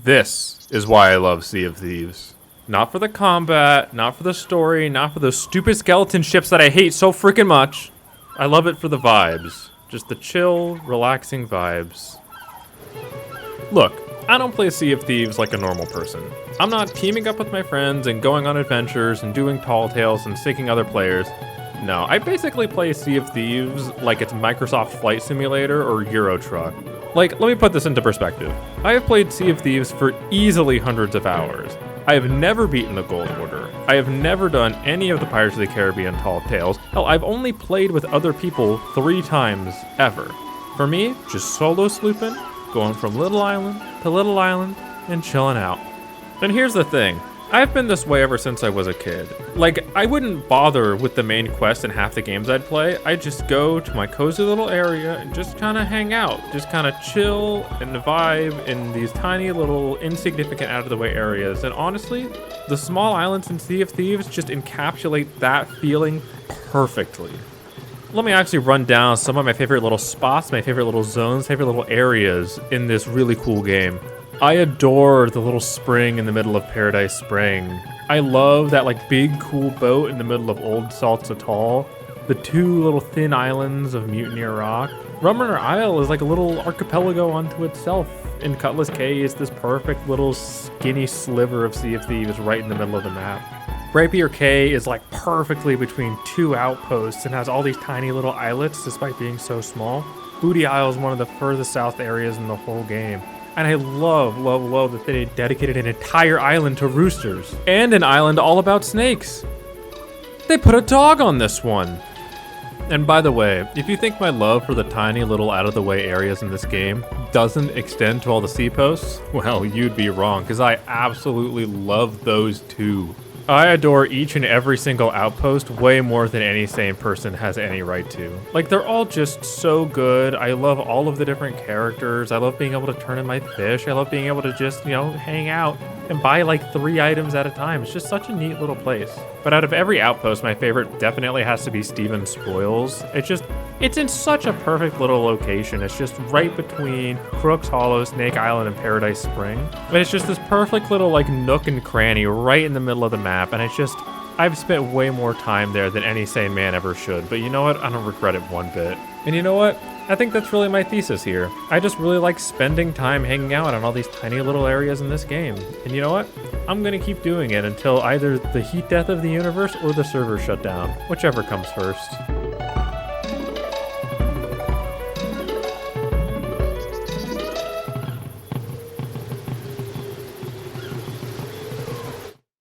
This is why I love Sea of Thieves. Not for the combat, not for the story, not for those stupid skeleton ships that I hate so freaking much. I love it for the vibes. Just the chill, relaxing vibes. Look, I don't play Sea of Thieves like a normal person. I'm not teaming up with my friends and going on adventures and doing tall tales and sinking other players. No, I basically play Sea of Thieves like it's Microsoft Flight Simulator or Euro Truck. Like, let me put this into perspective. I have played Sea of Thieves for easily hundreds of hours. I have never beaten the Gold Order. I have never done any of the Pirates of the Caribbean tall tales. Hell, I've only played with other people 3 times ever. For me, just solo slooping, going from little island to little island and chilling out. And here's the thing. I've been this way ever since I was a kid. Like, I wouldn't bother with the main quest in half the games I'd play. I'd just go to my cozy little area and just kind of hang out. Just kind of chill and vibe in these tiny little insignificant out of the way areas. And honestly, the small islands in Sea of Thieves just encapsulate that feeling perfectly. Let me actually run down some of my favorite little spots, my favorite little zones, favorite little areas in this really cool game. I adore the little spring in the middle of Paradise Spring. I love that like big cool boat in the middle of Old Salts Atoll. The 2 little thin islands of Mutineer Rock. Rumrunner Isle is like a little archipelago unto itself. And Cutlass Cay is this perfect little skinny sliver of Sea of Thieves right in the middle of the map. Rapier Cay is like perfectly between 2 outposts and has all these tiny little islets despite being so small. Booty Isle is one of the furthest south areas in the whole game. And I love that they dedicated an entire island to roosters. And an island all about snakes. They put a dog on this one. And by the way, if you think my love for the tiny little out-of-the-way areas in this game doesn't extend to all the sea posts, well, you'd be wrong, because I absolutely love those too. I adore each and every single outpost way more than any sane person has any right to. Like, they're all just so good. I love all of the different characters. I love being able to turn in my fish. I love being able to just, hang out and buy like 3 items at a time. It's just such a neat little place. But out of every outpost, my favorite definitely has to be Steven's Spoils. It's in such a perfect little location. It's just right between Crooks Hollow, Snake Island, and Paradise Spring. But it's just this perfect little like nook and cranny right in the middle of the map. And it's just, I've spent way more time there than any sane man ever should. But you know what? I don't regret it one bit. And you know what? I think that's really my thesis here. I just really like spending time hanging out on all these tiny little areas in this game. And you know what? I'm gonna keep doing it until either the heat death of the universe or the server shut down, whichever comes first.